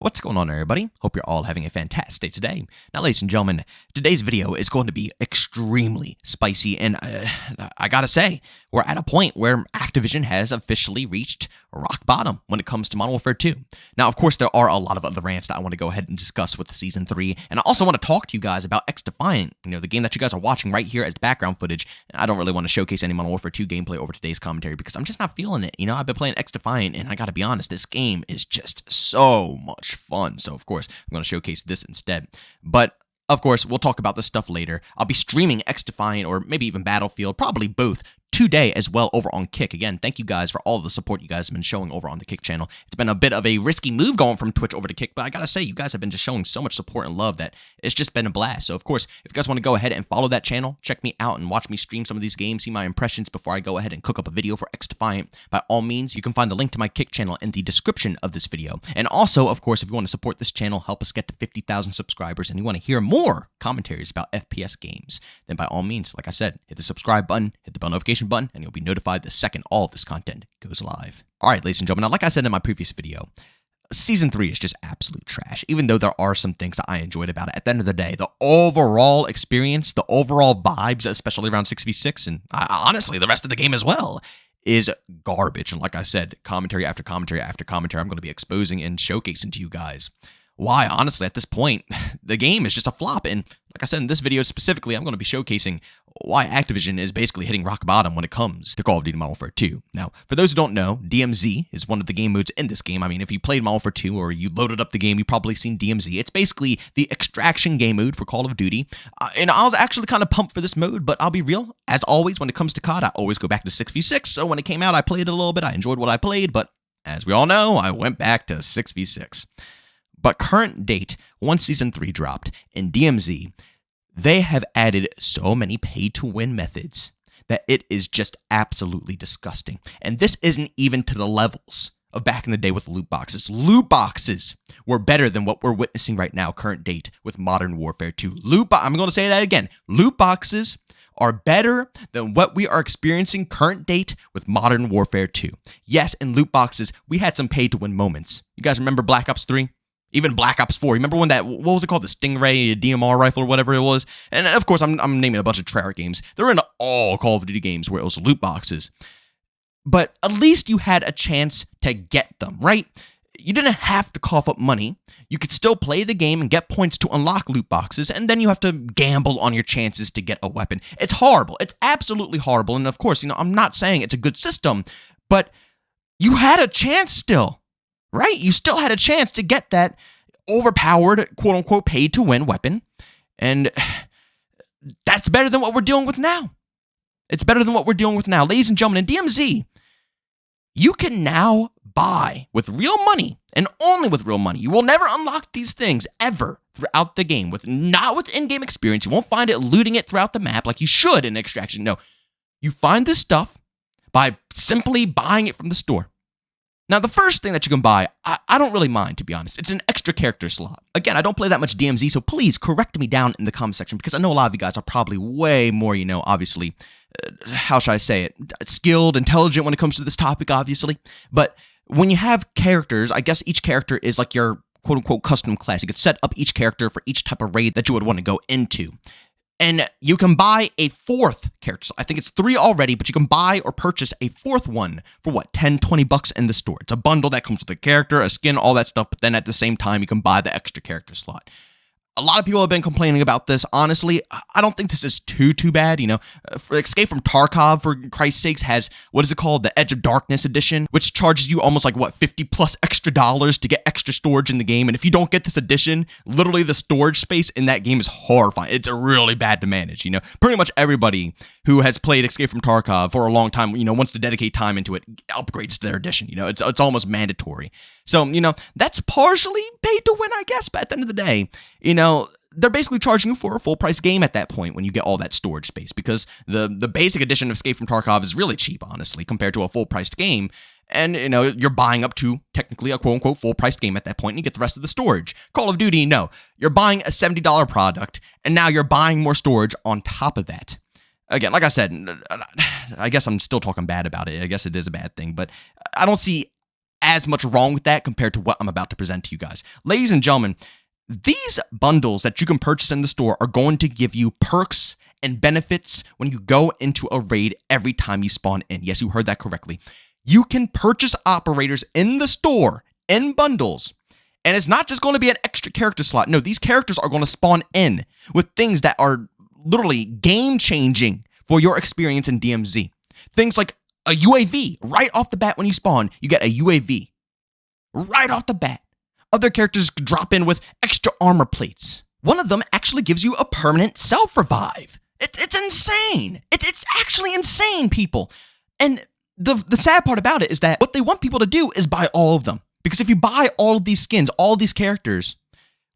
What's going on, everybody? Hope you're all having a fantastic day today. Now, ladies and gentlemen, today's video is going to be extremely spicy, and I gotta say, we're at a point where Activision has officially reached rock bottom when it comes to Modern Warfare 2. Now, of course, there are a lot of other rants that I want to go ahead and discuss with Season 3, and I also want to talk to you guys about XDefiant, the game that you guys are watching right here as background footage. I don't really want to showcase any Modern Warfare 2 gameplay over today's commentary because I'm just not feeling it. I've been playing XDefiant, and I gotta be honest, this game is just so much fun. So, of course, I'm going to showcase this instead. But, of course, we'll talk about this stuff later. I'll be streaming XDefiant or maybe even Battlefield, probably both, today as well over on Kick. Again, thank you guys for all the support you guys have been showing over on the Kick channel. It's been a bit of a risky move going from Twitch over to Kick, but I gotta say, you guys have been just showing so much support and love that it's just been a blast. So, of course, if you guys want to go ahead and follow that channel, check me out and watch me stream some of these games, see my impressions before I go ahead and cook up a video for XDefiant, by all means, you can find the link to my Kick channel in the description of this video. And also, of course, if you want to support this channel, help us get to 50,000 subscribers, and you want to hear more commentaries about FPS games, then by all means, like I said, hit the subscribe button, hit the bell notification button, and you'll be notified the second all of this content goes live. All right, ladies and gentlemen, now, like I said in my previous video, Season 3 is just absolute trash, even though there are some things that I enjoyed about it. At the end of the day, the overall experience, the overall vibes, especially around 6v6, and honestly, the rest of the game as well, is garbage. And like I said, commentary after commentary after commentary, I'm going to be exposing and showcasing to you guys why, honestly, at this point, the game is just a flop. And like I said, in this video specifically, I'm going to be showcasing why Activision is basically hitting rock bottom when it comes to Call of Duty Modern Warfare 2. Now, for those who don't know, DMZ is one of the game modes in this game. I mean, if you played Modern Warfare 2 or you loaded up the game, you've probably seen DMZ. It's basically the extraction game mode for Call of Duty. And I was actually kind of pumped for this mode, but I'll be real. As always, when it comes to COD, I always go back to 6v6. So when it came out, I played it a little bit. I enjoyed what I played, but as we all know, I went back to 6v6. But current date, once Season 3 dropped, in DMZ, they have added so many pay-to-win methods that it is just absolutely disgusting. And this isn't even to the levels of back in the day with loot boxes. Loot boxes were better than what we're witnessing right now, current date, with Modern Warfare 2. I'm going to say that again. Loot boxes are better than what we are experiencing current date with Modern Warfare 2. Yes, in loot boxes, we had some pay-to-win moments. You guys remember Black Ops 3? Even Black Ops 4. Remember when that, what was it called? The Stingray DMR rifle or whatever it was? And of course, I'm naming a bunch of Treyarch games. They're in all Call of Duty games where it was loot boxes. But at least you had a chance to get them, right? You didn't have to cough up money. You could still play the game and get points to unlock loot boxes, and then you have to gamble on your chances to get a weapon. It's horrible. It's absolutely horrible. And of course, I'm not saying it's a good system, but you had a chance still. Right? You still had a chance to get that overpowered, quote-unquote, paid-to-win weapon, and that's better than what we're dealing with now. It's better than what we're dealing with now. Ladies and gentlemen, in DMZ, you can now buy with real money, and only with real money. You will never unlock these things, ever, throughout the game, not with in-game experience. You won't find it looting it throughout the map like you should in Extraction. No, you find this stuff by simply buying it from the store. Now, the first thing that you can buy, I don't really mind, to be honest. It's an extra character slot. Again, I don't play that much DMZ, so please correct me down in the comment section, because I know a lot of you guys are probably way more, obviously, how should I say it, skilled, intelligent when it comes to this topic, obviously. But when you have characters, I guess each character is like your quote-unquote custom class. You could set up each character for each type of raid that you would want to go into. And you can buy a fourth character. I think it's 3 already, but you can buy or purchase a fourth one for what, 10, 20 bucks in the store. It's a bundle that comes with a character, a skin, all that stuff, but then at the same time, you can buy the extra character slot. A lot of people have been complaining about this. Honestly, I don't think this is too bad. For Escape from Tarkov, for Christ's sakes, has, what is it called? The Edge of Darkness edition, which charges you almost like, what, $50 plus extra to get extra storage in the game. And if you don't get this edition, literally the storage space in that game is horrifying. It's really bad to manage, Pretty much everybody who has played Escape from Tarkov for a long time, wants to dedicate time into it, upgrades to their edition. It's almost mandatory. So, that's partially paid to win, I guess, but at the end of the day, they're basically charging you for a full price game at that point when you get all that storage space, because the basic edition of Escape from Tarkov is really cheap, honestly, compared to a full priced game. And, you're buying up to technically a quote unquote full priced game at that point and you get the rest of the storage. Call of Duty, no. You're buying a $70 product and now you're buying more storage on top of that. Again, like I said, I guess I'm still talking bad about it. I guess it is a bad thing, but I don't see as much wrong with that compared to what I'm about to present to you guys. Ladies and gentlemen, these bundles that you can purchase in the store are going to give you perks and benefits when you go into a raid every time you spawn in. Yes, you heard that correctly. You can purchase operators in the store in bundles. And it's not just going to be an extra character slot. No, these characters are going to spawn in with things that are literally game-changing for your experience in DMZ. Things like a UAV. Right off the bat when you spawn, you get a UAV. Right off the bat. Other characters drop in with extra armor plates. One of them actually gives you a permanent self-revive. It's insane. It's actually insane, people. And the sad part about it is that what they want people to do is buy all of them. Because if you buy all of these skins, all of these characters,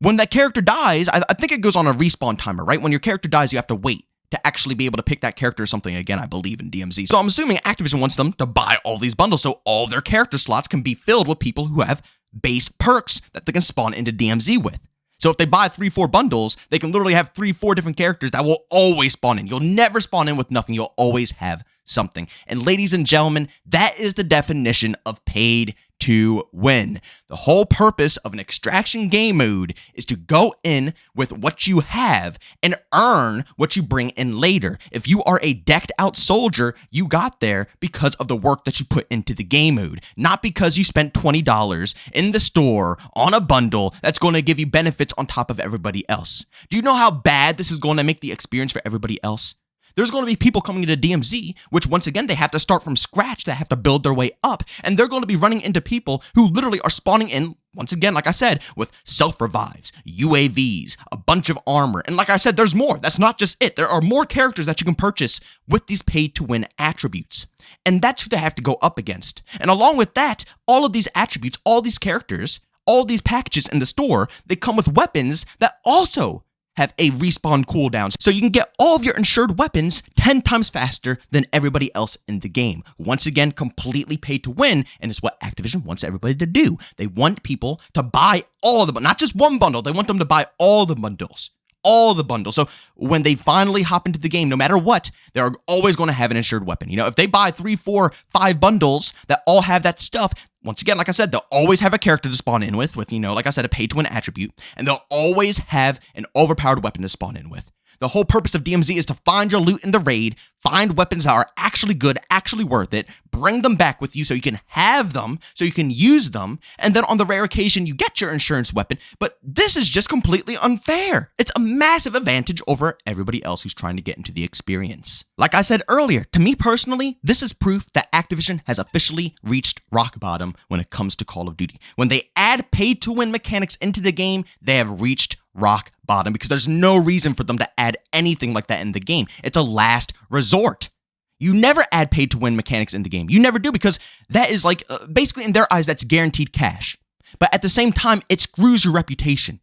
when that character dies, I think it goes on a respawn timer, right? When your character dies, you have to wait to actually be able to pick that character or something again, I believe, in DMZ. So I'm assuming Activision wants them to buy all these bundles so all their character slots can be filled with people who have base perks that they can spawn into DMZ with. So if they buy 3-4 bundles, they can literally have 3-4 different characters that will always spawn in. You'll never spawn in with nothing. You'll always have something. And ladies and gentlemen, that is the definition of paid to win. The whole purpose of an extraction game mode is to go in with what you have and earn what you bring in later. If you are a decked out soldier, you got there because of the work that you put into the game mode, not because you spent $20 in the store on a bundle that's going to give you benefits on top of everybody else. Do you know how bad this is going to make the experience for everybody else? There's going to be people coming into DMZ, which once again, they have to start from scratch. They have to build their way up. And they're going to be running into people who literally are spawning in, once again, like I said, with self-revives, UAVs, a bunch of armor. And like I said, there's more. That's not just it. There are more characters that you can purchase with these paid-to-win attributes. And that's who they have to go up against. And along with that, all of these attributes, all these characters, all these packages in the store, they come with weapons that also have a respawn cooldown. So you can get all of your insured weapons 10 times faster than everybody else in the game. Once again, completely paid to win, and it's what Activision wants everybody to do. They want people to buy all of them, not just one bundle. They want them to buy all the bundles. All the bundles. So when they finally hop into the game, no matter what, they're always going to have an insured weapon. You know, if they buy 3, 4, 5 bundles that all have that stuff, once again, like I said, they'll always have a character to spawn in with, you know, like I said, a pay-to-win attribute, and they'll always have an overpowered weapon to spawn in with. The whole purpose of DMZ is to find your loot in the raid, find weapons that are actually good, actually worth it, bring them back with you so you can have them, so you can use them, and then on the rare occasion you get your insurance weapon. But this is just completely unfair. It's a massive advantage over everybody else who's trying to get into the experience. Like I said earlier, to me personally, this is proof that Activision has officially reached rock bottom when it comes to Call of Duty. When they add pay-to-win mechanics into the game, they have reached rock bottom because there's no reason for them to add anything like that in the game. It's a last resort. You never add pay-to-win mechanics in the game. You never do, because that is like, basically in their eyes, that's guaranteed cash. But at the same time, it screws your reputation.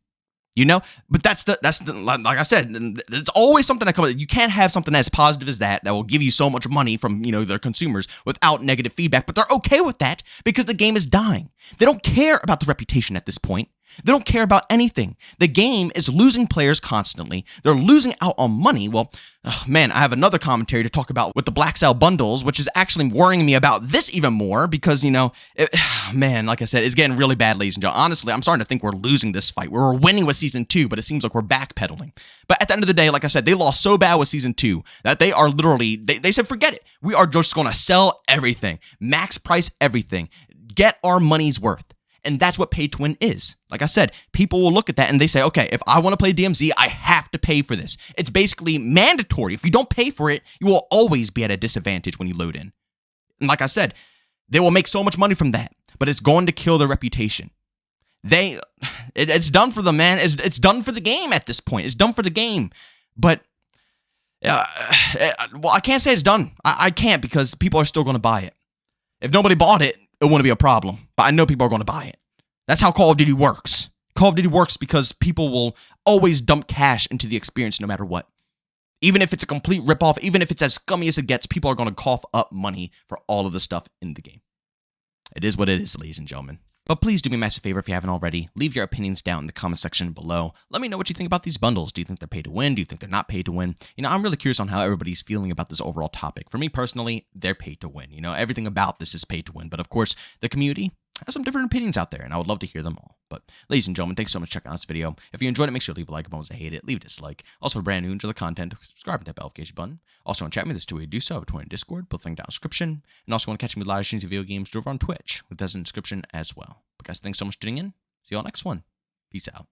You know, but that's the like I said, it's always something that comes. You can't have something as positive as that will give you so much money from, you know, their consumers without negative feedback. But they're okay with that because the game is dying. They don't care about the reputation at this point. They don't care about anything. The game is losing players constantly. They're losing out on money. Well, man, I have another commentary to talk about with the Black Sale bundles, which is actually worrying me about this even more because, you know, man, like I said, it's getting really bad, ladies and gentlemen. Honestly, I'm starting to think we're losing this fight. We're winning with Season 2, but it seems like we're backpedaling. But at the end of the day, like I said, they lost so bad with Season 2 that they are literally, they said, forget it. We are just going to sell everything, max price everything, get our money's worth. And that's what pay to win is. Like I said, people will look at that and they say, okay, if I want to play DMZ, I have to pay for this. It's basically mandatory. If you don't pay for it, you will always be at a disadvantage when you load in. And like I said, they will make so much money from that, but it's going to kill their reputation. It's done for them, man. It's done for the game at this point. It's done for the game. But, well, I can't say it's done. I can't, because people are still going to buy it. If nobody bought it, it wouldn't be a problem. But I know people are going to buy it. That's how Call of Duty works. Call of Duty works because people will always dump cash into the experience no matter what. Even if it's a complete ripoff, even if it's as scummy as it gets, people are going to cough up money for all of the stuff in the game. It is what it is, ladies and gentlemen. But please do me a massive favor if you haven't already. Leave your opinions down in the comment section below. Let me know what you think about these bundles. Do you think they're paid to win? Do you think they're not paid to win? You know, I'm really curious on how everybody's feeling about this overall topic. For me personally, they're paid to win. You know, everything about this is paid to win. But of course, the community, have some different opinions out there, and I would love to hear them all. But ladies and gentlemen, thanks so much for checking out this video. If you enjoyed it, make sure to leave a like. If you hate it, leave a dislike. Also, if you're brand new, enjoy the content, subscribe and tap the notification button. Also, want to chat with me, this is two ways to do so. I have a Twitter and Discord, both linked down in the description. And also want to catch me live streams of video games over on Twitch, with that's in the description as well. But guys, thanks so much for tuning in. See you all next one. Peace out.